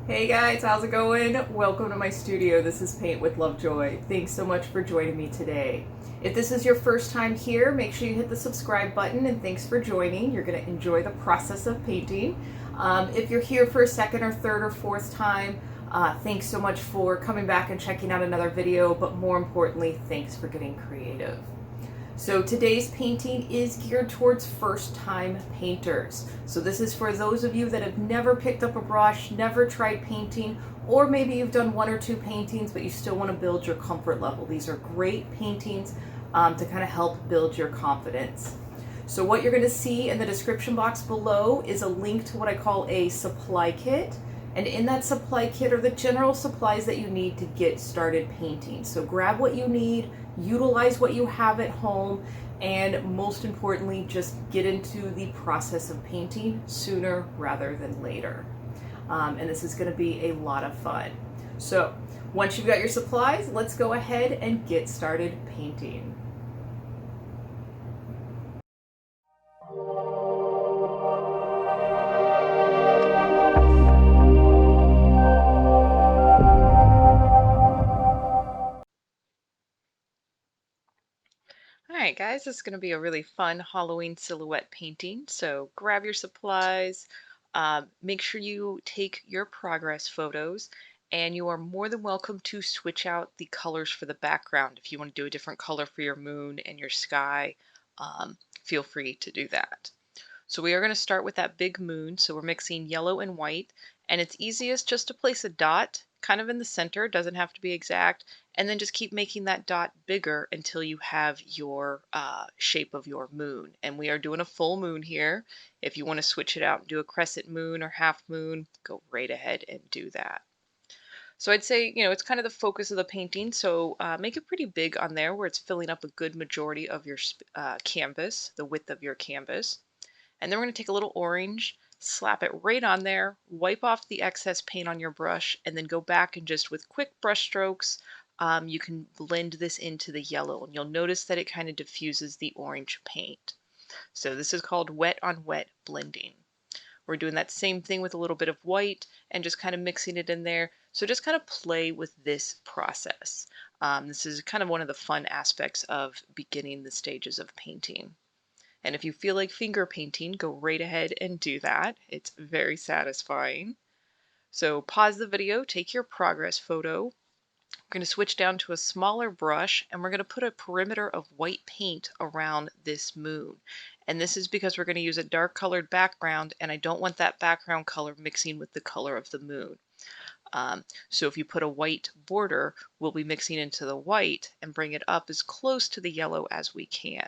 Hey guys, how's it going? Welcome to my studio. This is Paint with Lovejoy. Thanks so much for joining me today. If this is your first time here, make sure you hit the subscribe button and thanks for joining. You're going to enjoy the process of painting. If you're here for a second or third or fourth time, thanks so much for coming back and checking out another video, but more importantly, thanks for getting creative. So today's painting is geared towards first-time painters. So this is for those of you that have never picked up a brush, never tried painting, or maybe you've done one or two paintings, but you still want to build your comfort level. These are great paintings to kind of help build your confidence. So what you're going to see in the description box below is a link to what I call a supply kit. And in that supply kit are the general supplies that you need to get started painting. So grab what you need, utilize what you have at home, and most importantly, just get into the process of painting sooner rather than later. And this is going to be a lot of fun. So once you've got your supplies, let's go ahead and get started painting. Alright guys, this is going to be a really fun Halloween silhouette painting, so grab your supplies, make sure you take your progress photos, and you are more than welcome to switch out the colors for the background. If you want to do a different color for your moon and your sky, feel free to do that. So we are going to start with that big moon, so we're mixing yellow and white, and it's easiest just to place a dot kind of in the center, it doesn't have to be exact, and then just keep making that dot bigger until you have your shape of your moon. And we are doing a full moon here. If you want to switch it out and do a crescent moon or half moon, go right ahead and do that. So I'd say, it's kind of the focus of the painting, so make it pretty big on there where it's filling up a good majority of your canvas, the width of your canvas. And then we're going to take a little orange, slap it right on there, wipe off the excess paint on your brush, and then go back and just with quick brush strokes, you can blend this into the yellow. And you'll notice that it kind of diffuses the orange paint. So this is called wet on wet blending. We're doing that same thing with a little bit of white and just kind of mixing it in there. So just kind of play with this process. This is kind of one of the fun aspects of beginning the stages of painting. And if you feel like finger painting, go right ahead and do that. It's very satisfying. So pause the video, take your progress photo. We're going to switch down to a smaller brush and we're going to put a perimeter of white paint around this moon. And this is because we're going to use a dark colored background and I don't want that background color mixing with the color of the moon. So if you put a white border, we'll be mixing into the white and bring it up as close to the yellow as we can.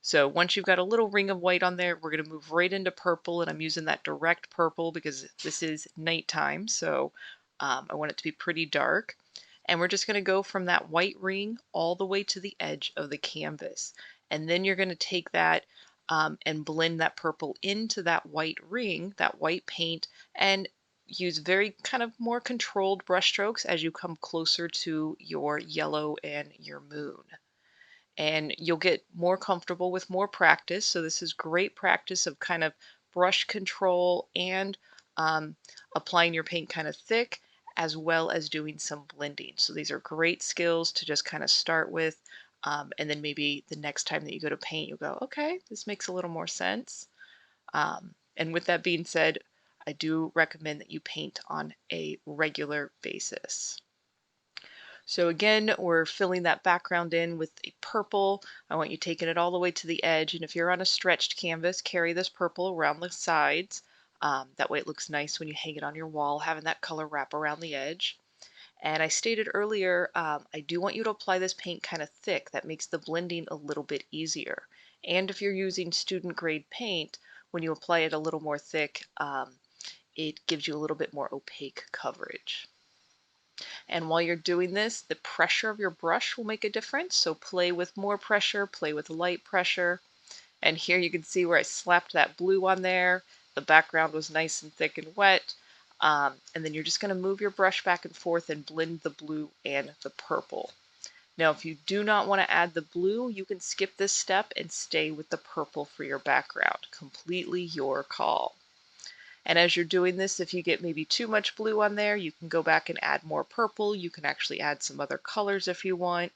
So once you've got a little ring of white on there, we're going to move right into purple, and I'm using that direct purple because this is nighttime, so I want it to be pretty dark. And we're just going to go from that white ring all the way to the edge of the canvas. And then you're going to take that and blend that purple into that white ring, that white paint, and use very kind of more controlled brush strokes as you come closer to your yellow and your moon. And you'll get more comfortable with more practice. So this is great practice of kind of brush control and applying your paint kind of thick as well as doing some blending. So these are great skills to just kind of start with. And then maybe the next time that you go to paint, you'll go, okay, this makes a little more sense. And with that being said, I do recommend that you paint on a regular basis. So again, we're filling that background in with a purple. I want you taking it all the way to the edge. And if you're on a stretched canvas, carry this purple around the sides. That way it looks nice when you hang it on your wall, having that color wrap around the edge. And I stated earlier, I do want you to apply this paint kind of thick. That makes the blending a little bit easier. And if you're using student grade paint, when you apply it a little more thick, it gives you a little bit more opaque coverage. And while you're doing this, the pressure of your brush will make a difference. So play with more pressure, play with light pressure. And here you can see where I slapped that blue on there. The background was nice and thick and wet. And then you're just going to move your brush back and forth and blend the blue and the purple. Now, if you do not want to add the blue, you can skip this step and stay with the purple for your background. Completely your call. And as you're doing this, if you get maybe too much blue on there, you can go back and add more purple. You can actually add some other colors if you want.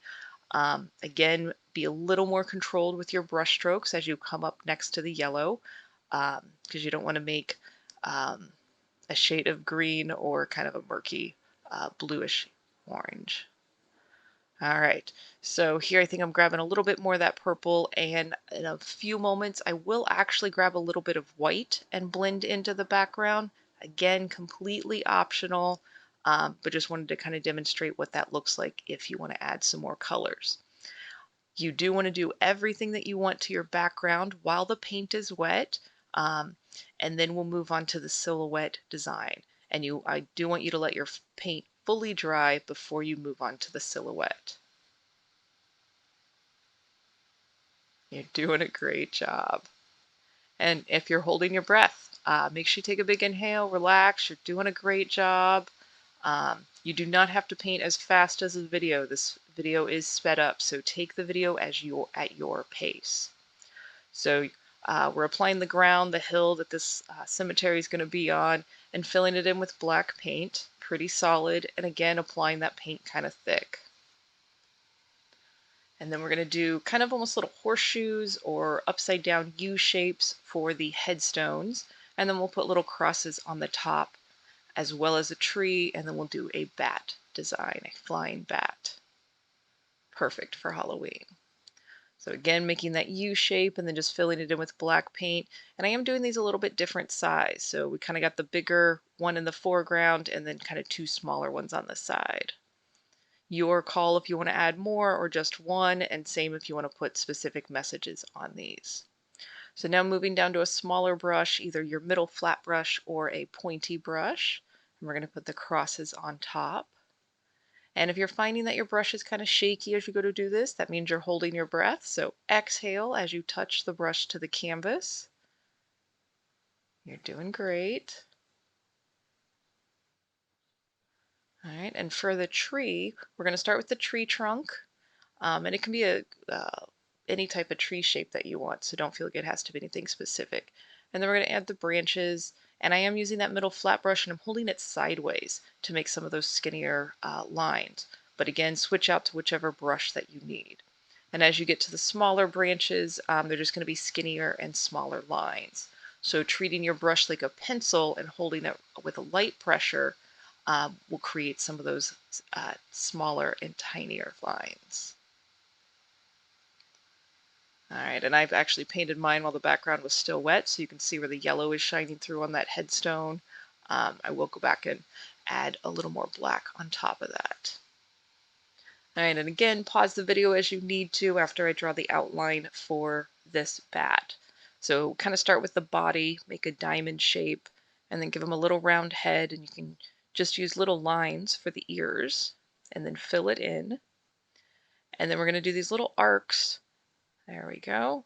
Again, be a little more controlled with your brush strokes as you come up next to the yellow, because you don't want to make um, a shade of green or kind of a murky bluish orange. All right, so here I think I'm grabbing a little bit more of that purple, and in a few moments I will actually grab a little bit of white and blend into the background. Again, completely optional, but just wanted to kind of demonstrate what that looks like if you want to add some more colors. You do want to do everything that you want to your background while the paint is wet, um, and then we'll move on to the silhouette design. And I do want you to let your paint fully dry before you move on to the silhouette. You're doing a great job. And if you're holding your breath, make sure you take a big inhale, relax. You're doing a great job. You do not have to paint as fast as the video. This video is sped up, so take the video as at your pace. So we're applying the ground, the hill that this cemetery is going to be on, and filling it in with black paint, pretty solid, and again applying that paint kind of thick. And then we're going to do kind of almost little horseshoes or upside down U shapes for the headstones. And then we'll put little crosses on the top as well as a tree. And then we'll do a bat design, a flying bat. Perfect for Halloween. So again, making that U shape and then just filling it in with black paint. And I am doing these a little bit different size. So we kind of got the bigger one in the foreground and then kind of two smaller ones on the side. Your call if you want to add more or just one, and same if you want to put specific messages on these. So now moving down to a smaller brush, either your middle flat brush or a pointy brush. And we're going to put the crosses on top. And if you're finding that your brush is kind of shaky as you go to do this, that means you're holding your breath. So exhale as you touch the brush to the canvas. You're doing great. All right, and for the tree, we're going to start with the tree trunk. And it can be any type of tree shape that you want, so don't feel like it has to be anything specific. And then we're going to add the branches, and I am using that middle flat brush and I'm holding it sideways to make some of those skinnier lines. But again, switch out to whichever brush that you need. And as you get to the smaller branches, they're just going to be skinnier and smaller lines. So treating your brush like a pencil and holding it with a light pressure will create some of those smaller and tinier lines. All right, and I've actually painted mine while the background was still wet, so you can see where the yellow is shining through on that headstone. I will go back and add a little more black on top of that. All right, and again, pause the video as you need to after I draw the outline for this bat. So kind of start with the body, make a diamond shape, and then give them a little round head, and you can just use little lines for the ears, and then fill it in. And then we're going to do these little arcs. There we go.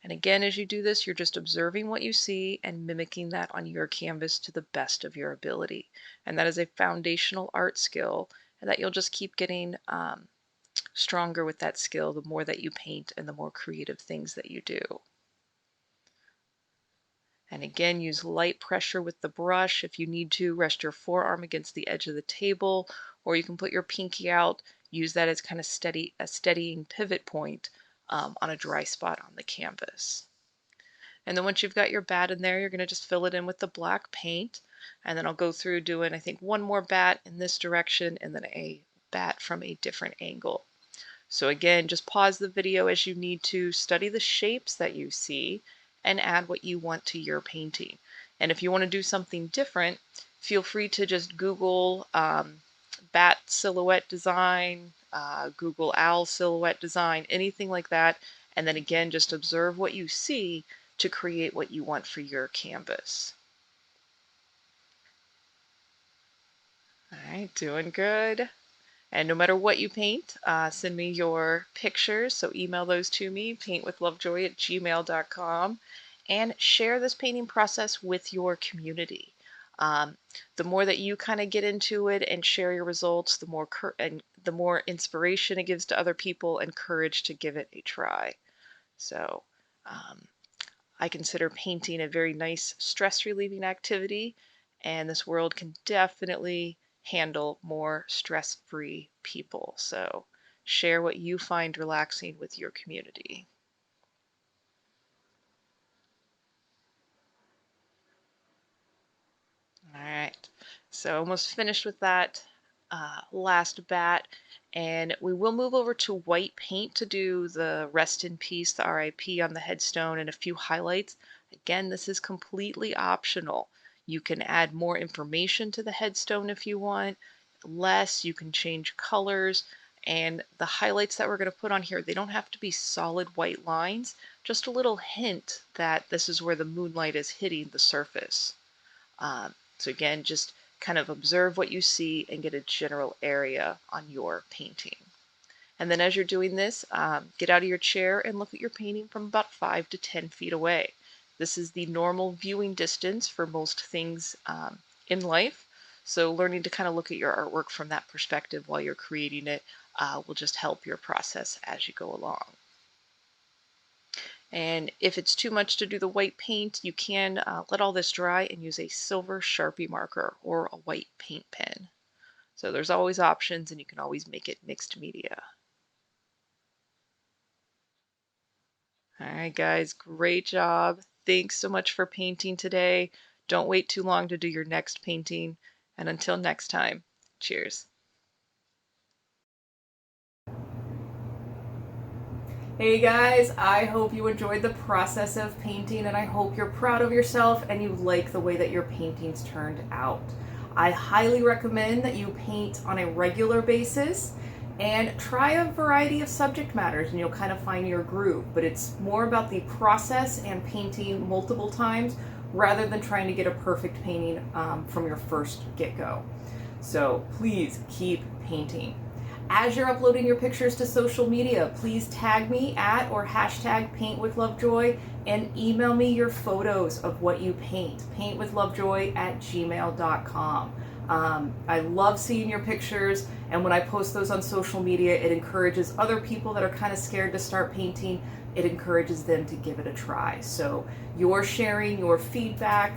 And again, as you do this, you're just observing what you see and mimicking that on your canvas to the best of your ability. And that is a foundational art skill, and that you'll just keep getting stronger with that skill the more that you paint and the more creative things that you do. And again, use light pressure with the brush. If you need to, rest your forearm against the edge of the table, or you can put your pinky out, use that as kind of a steadying pivot point on a dry spot on the canvas. And then once you've got your bat in there, you're going to just fill it in with the black paint. And then I'll go through doing, I think, one more bat in this direction and then a bat from a different angle. So again, just pause the video as you need to, study the shapes that you see, and add what you want to your painting. And if you want to do something different, feel free to just Google bat silhouette design, Google owl silhouette design, anything like that. And then again, just observe what you see to create what you want for your canvas. All right, doing good. And no matter what you paint, send me your pictures. So email those to me, paintwithlovejoy@gmail.com, and share this painting process with your community. The more that you kind of get into it and share your results, the more inspiration it gives to other people and courage to give it a try. So I consider painting a very nice stress relieving activity, and this world can definitely handle more stress-free people. So share what you find relaxing with your community. All right, so almost finished with that last bat, and we will move over to white paint to do the rest in peace, the RIP on the headstone, and a few highlights. Again, this is completely optional. You can add more information to the headstone if you want, less, you can change colors, and the highlights that we're going to put on here, they don't have to be solid white lines, just a little hint that this is where the moonlight is hitting the surface. So again, just kind of observe what you see and get a general area on your painting. And then as you're doing this, get out of your chair and look at your painting from about 5 to 10 feet away. This is the normal viewing distance for most things in life. So learning to kind of look at your artwork from that perspective while you're creating it will just help your process as you go along. And if it's too much to do the white paint, you can let all this dry and use a silver Sharpie marker or a white paint pen. So there's always options, and you can always make it mixed media. All right, guys, great job. Thanks so much for painting today. Don't wait too long to do your next painting. And until next time, cheers. Hey guys, I hope you enjoyed the process of painting, and I hope you're proud of yourself and you like the way that your paintings turned out. I highly recommend that you paint on a regular basis and try a variety of subject matters, and you'll kind of find your groove. But it's more about the process and painting multiple times rather than trying to get a perfect painting from your first get-go. So please keep painting. As you're uploading your pictures to social media, please tag me at or hashtag paintwithlovejoy and email me your photos of what you paint. paintwithlovejoy@gmail.com. I love seeing your pictures, and when I post those on social media, it encourages other people that are kind of scared to start painting. It encourages them to give it a try. So your sharing, your feedback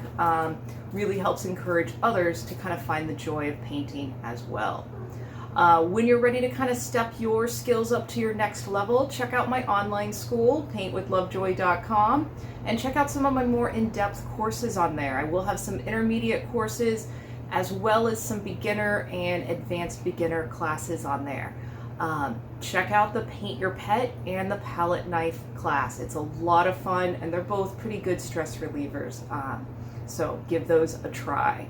really helps encourage others to kind of find the joy of painting as well. When you're ready to kind of step your skills up to your next level, check out my online school, paintwithlovejoy.com, and check out some of my more in-depth courses on there. I will have some intermediate courses as well as some beginner and advanced beginner classes on there. Check out the Paint Your Pet and the Palette Knife class. It's a lot of fun, and they're both pretty good stress relievers. So give those a try.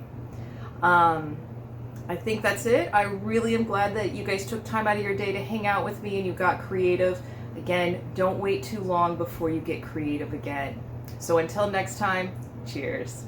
I think that's it. I really am glad that you guys took time out of your day to hang out with me and you got creative. Again, don't wait too long before you get creative again. So until next time, cheers.